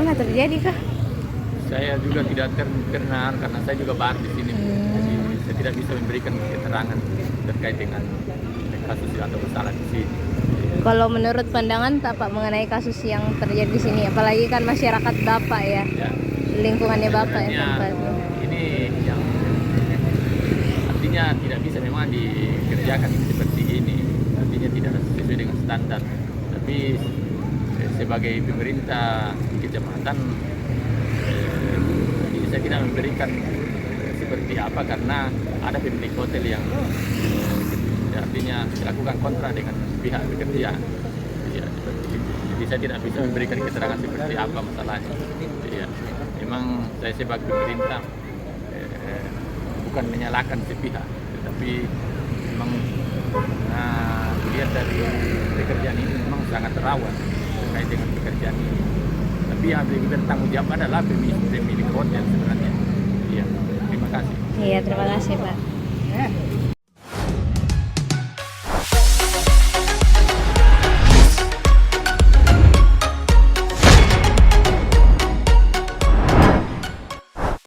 Pernah terjadi kah? Saya juga tidak kenal karena saya juga baru di sini. Jadi saya tidak bisa memberikan keterangan terkait dengan kasus atau masalah di sini. Kalau menurut pandangan Pak mengenai kasus yang terjadi di sini, apalagi kan masyarakat Bapak ya, lingkungannya Bapak yang tempatnya. Ini yang artinya tidak bisa memang dikerjakan seperti ini. Artinya tidak sesuai dengan standar. Tapi sebagai pemerintah di kecamatan, saya tidak memberikan seperti apa karena ada pemilik hotel yang artinya dilakukan kontra dengan pihak pekerja. Ya, seperti itu. Jadi saya tidak bisa memberikan keterangan seperti apa masalahnya. Ya, memang saya sebagai pemerintah bukan menyalahkan sepihak, tetapi memang dilihat dari pekerjaan ini memang sangat rawan terkait dengan pekerjaan ini. Tapi yang bertanggung jawab adalah pemilik hotel sebenarnya. Iya, terima kasih. Iya, terima kasih Pak.